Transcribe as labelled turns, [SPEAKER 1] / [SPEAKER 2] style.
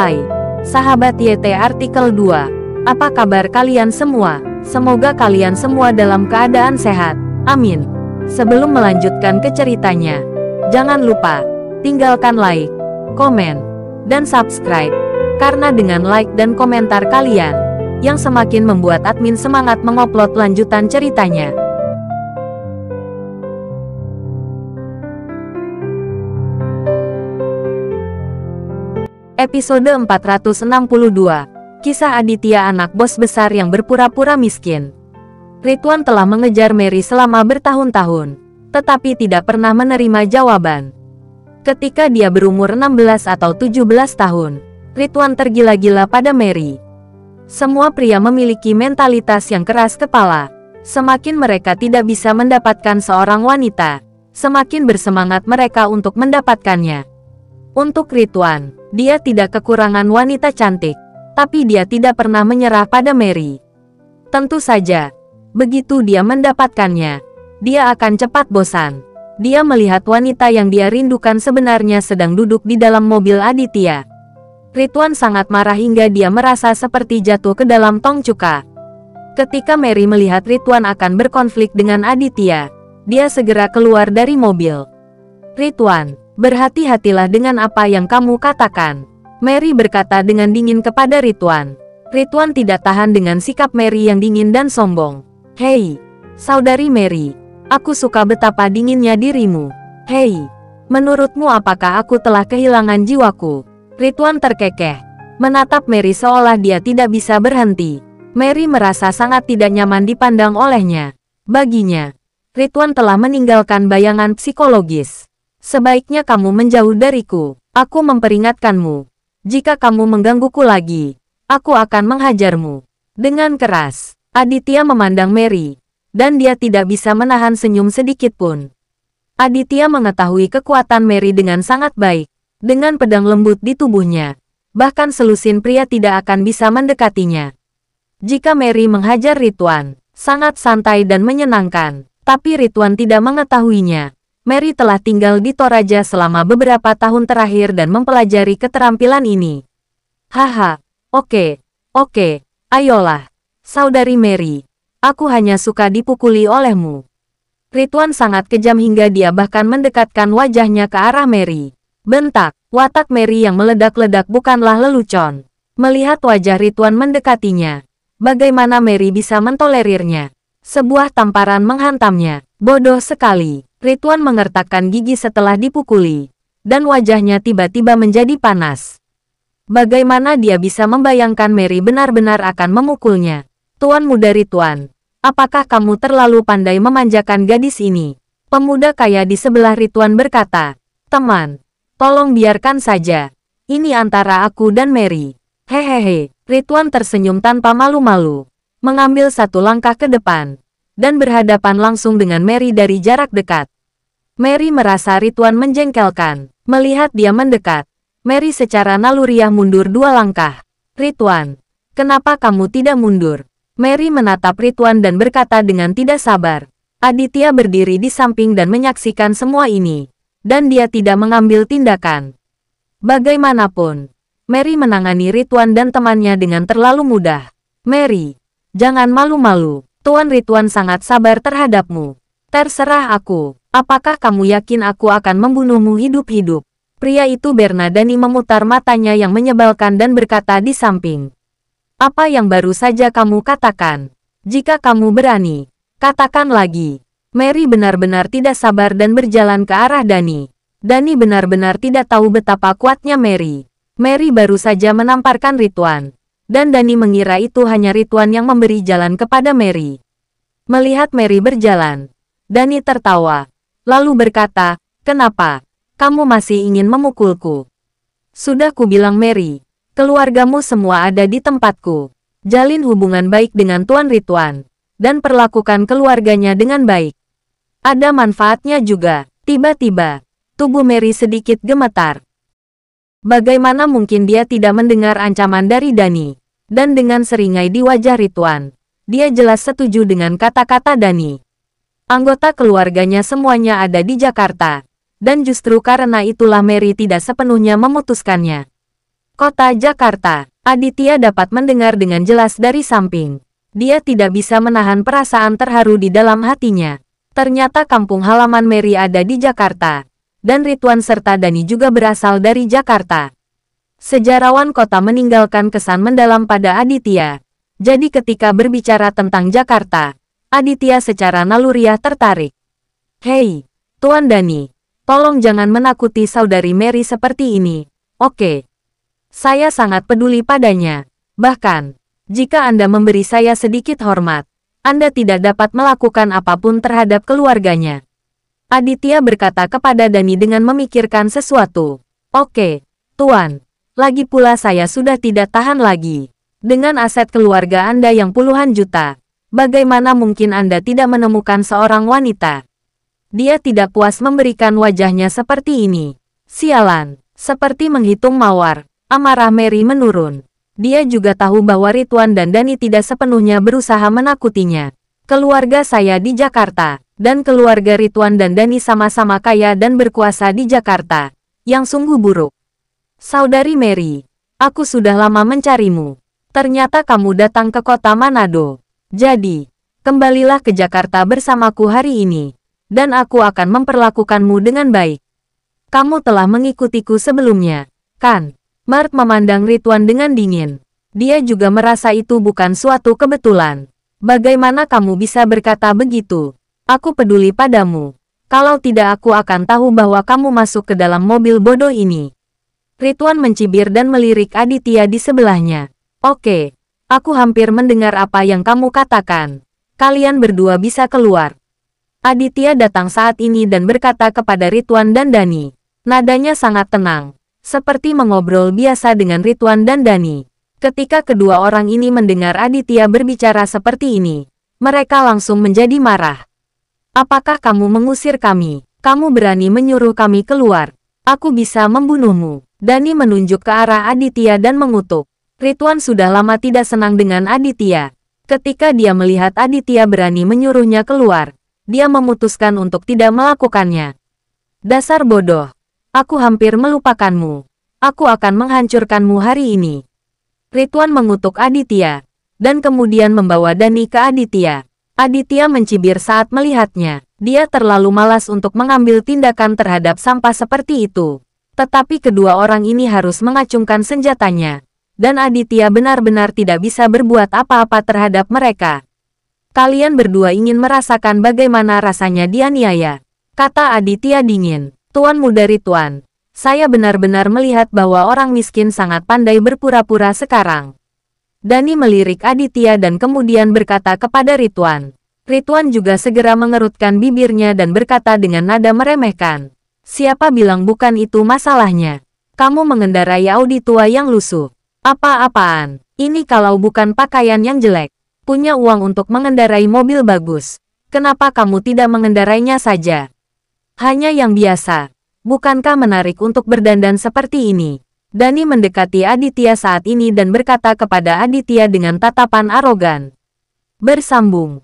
[SPEAKER 1] Hai, sahabat YT Artikel 2. Apa kabar kalian semua? Semoga kalian semua dalam keadaan sehat. Amin. Sebelum melanjutkan ke ceritanya, jangan lupa tinggalkan like, komen, dan subscribe. Karena dengan like dan komentar kalian, yang semakin membuat admin semangat mengupload lanjutan ceritanya. Episode 462. Kisah Aditya, anak bos besar yang berpura-pura miskin. Ridwan telah mengejar Mary selama bertahun-tahun, tetapi tidak pernah menerima jawaban. Ketika dia berumur 16 atau 17 tahun, Ridwan tergila-gila pada Mary. Semua pria memiliki mentalitas yang keras kepala. Semakin mereka tidak bisa mendapatkan seorang wanita, semakin bersemangat mereka untuk mendapatkannya. Untuk Ridwan, dia tidak kekurangan wanita cantik, tapi dia tidak pernah menyerah pada Mary. Tentu saja, begitu dia mendapatkannya, dia akan cepat bosan. Dia melihat wanita yang dia rindukan sebenarnya sedang duduk di dalam mobil Aditya. Ridwan sangat marah hingga dia merasa seperti jatuh ke dalam tong cuka. Ketika Mary melihat Ridwan akan berkonflik dengan Aditya, dia segera keluar dari mobil. "Ridwan, berhati-hatilah dengan apa yang kamu katakan," Mary berkata dengan dingin kepada Ridwan. Ridwan tidak tahan dengan sikap Mary yang dingin dan sombong. "Hei, saudari Mary, aku suka betapa dinginnya dirimu. Hei, menurutmu apakah aku telah kehilangan jiwaku?" Ridwan terkekeh, menatap Mary seolah dia tidak bisa berhenti. Mary merasa sangat tidak nyaman dipandang olehnya. Baginya, Ridwan telah meninggalkan bayangan psikologis. "Sebaiknya kamu menjauh dariku. Aku memperingatkanmu. Jika kamu menggangguku lagi, aku akan menghajarmu." Dengan keras, Aditya memandang Mary, dan dia tidak bisa menahan senyum sedikit pun. Aditya mengetahui kekuatan Mary dengan sangat baik. Dengan pedang lembut di tubuhnya, bahkan selusin pria tidak akan bisa mendekatinya. Jika Mary menghajar Ridwan, sangat santai dan menyenangkan, tapi Ridwan tidak mengetahuinya. Mary telah tinggal di Toraja selama beberapa tahun terakhir dan mempelajari keterampilan ini. "Haha, oke, ayolah, saudari Mary. Aku hanya suka dipukuli olehmu." Ridwan sangat kejam hingga dia bahkan mendekatkan wajahnya ke arah Mary. Bentak, watak Mary yang meledak-ledak bukanlah lelucon. Melihat wajah Ridwan mendekatinya, bagaimana Mary bisa mentolerirnya? Sebuah tamparan menghantamnya. Bodoh sekali. Ridwan mengertakkan gigi setelah dipukuli, dan wajahnya tiba-tiba menjadi panas. Bagaimana dia bisa membayangkan Mary benar-benar akan memukulnya? "Tuan muda Ridwan, apakah kamu terlalu pandai memanjakan gadis ini?" Pemuda kaya di sebelah Ridwan berkata. "Teman, tolong biarkan saja. Ini antara aku dan Mary." "Hehehe." Ridwan tersenyum tanpa malu-malu, mengambil satu langkah ke depan, dan berhadapan langsung dengan Mary dari jarak dekat. Mary merasa Ridwan menjengkelkan. Melihat dia mendekat, Mary secara naluriah mundur 2 langkah. "Ridwan, kenapa kamu tidak mundur?" Mary menatap Ridwan dan berkata dengan tidak sabar. Aditya berdiri di samping dan menyaksikan semua ini, dan dia tidak mengambil tindakan. Bagaimanapun, Mary menangani Ridwan dan temannya dengan terlalu mudah. "Mary, jangan malu-malu. Tuan Ridwan sangat sabar terhadapmu." "Terserah aku. Apakah kamu yakin aku akan membunuhmu hidup-hidup?" Pria itu Bernadani memutar matanya yang menyebalkan dan berkata di samping. "Apa yang baru saja kamu katakan? Jika kamu berani, katakan lagi." Mary benar-benar tidak sabar dan berjalan ke arah Dani. Dani benar-benar tidak tahu betapa kuatnya Mary. Mary baru saja menamparkan Ridwan, dan Dani mengira itu hanya Ridwan yang memberi jalan kepada Mary. Melihat Mary berjalan, Dani tertawa, lalu berkata, "Kenapa? Kamu masih ingin memukulku?" "Sudah kubilang Mary, keluargamu semua ada di tempatku. Jalin hubungan baik dengan Tuan Ridwan, dan perlakukan keluarganya dengan baik. Ada manfaatnya juga." Tiba-tiba, tubuh Mary sedikit gemetar. Bagaimana mungkin dia tidak mendengar ancaman dari Dani? Dan dengan seringai di wajah Ridwan, dia jelas setuju dengan kata-kata Dani. Anggota keluarganya semuanya ada di Jakarta, dan justru karena itulah Mary tidak sepenuhnya memutuskannya. Kota Jakarta. Aditya dapat mendengar dengan jelas dari samping. Dia tidak bisa menahan perasaan terharu di dalam hatinya. Ternyata kampung halaman Mary ada di Jakarta. Dan Ridwan serta Dani juga berasal dari Jakarta. Sejarawan kota meninggalkan kesan mendalam pada Aditya. Jadi ketika berbicara tentang Jakarta, Aditya secara naluriah tertarik. Hei, Tuan Dani, tolong jangan menakuti saudari Mary seperti ini, oke? Saya sangat peduli padanya. Bahkan, jika Anda memberi saya sedikit hormat, Anda tidak dapat melakukan apapun terhadap keluarganya. Aditya berkata kepada Dani dengan memikirkan sesuatu. Oke, Tuan. Lagi pula saya sudah tidak tahan lagi. Dengan aset keluarga Anda yang puluhan juta, bagaimana mungkin Anda tidak menemukan seorang wanita? Dia tidak puas memberikan wajahnya seperti ini. Sialan, seperti menghitung mawar, amarah Mary menurun. Dia juga tahu bahwa Ridwan dan Dani tidak sepenuhnya berusaha menakutinya. Keluarga saya di Jakarta, dan keluarga Ridwan dan Dani sama-sama kaya dan berkuasa di Jakarta. Yang sungguh buruk. Saudari Mary, aku sudah lama mencarimu. Ternyata kamu datang ke kota Manado. Jadi, kembalilah ke Jakarta bersamaku hari ini. Dan aku akan memperlakukanmu dengan baik. Kamu telah mengikutiku sebelumnya, kan? Mart memandang Ridwan dengan dingin. Dia juga merasa itu bukan suatu kebetulan. Bagaimana kamu bisa berkata begitu? Aku peduli padamu. Kalau tidak aku akan tahu bahwa kamu masuk ke dalam mobil bodoh ini. Ridwan mencibir dan melirik Aditya di sebelahnya. Oke, aku hampir mendengar apa yang kamu katakan. Kalian berdua bisa keluar. Aditya datang saat ini dan berkata kepada Ridwan dan Dani. Nadanya sangat tenang, seperti mengobrol biasa dengan Ridwan dan Dani. Ketika kedua orang ini mendengar Aditya berbicara seperti ini, mereka langsung menjadi marah. Apakah kamu mengusir kami? Kamu berani menyuruh kami keluar? Aku bisa membunuhmu. Dani menunjuk ke arah Aditya dan mengutuk. Ridwan sudah lama tidak senang dengan Aditya. Ketika dia melihat Aditya berani menyuruhnya keluar, dia memutuskan untuk tidak melakukannya. Dasar bodoh. Aku hampir melupakanmu. Aku akan menghancurkanmu hari ini. Ridwan mengutuk Aditya, dan kemudian membawa Dani ke Aditya. Aditya mencibir saat melihatnya. Dia terlalu malas untuk mengambil tindakan terhadap sampah seperti itu. Tetapi kedua orang ini harus mengacungkan senjatanya. Dan Aditya benar-benar tidak bisa berbuat apa-apa terhadap mereka. Kalian berdua ingin merasakan bagaimana rasanya dianiaya, kata Aditya dingin. Tuan muda Ridwan, saya benar-benar melihat bahwa orang miskin sangat pandai berpura-pura sekarang. Dani melirik Aditya dan kemudian berkata kepada Ridwan. Ridwan juga segera mengerutkan bibirnya dan berkata dengan nada meremehkan. Siapa bilang bukan itu masalahnya? Kamu mengendarai Audi tua yang lusuh. Apa-apaan? Ini kalau bukan pakaian yang jelek. Punya uang untuk mengendarai mobil bagus. Kenapa kamu tidak mengendarainya saja? Hanya yang biasa. Bukankah menarik untuk berdandan seperti ini? Dani mendekati Aditya saat ini dan berkata kepada Aditya dengan tatapan arogan. Bersambung.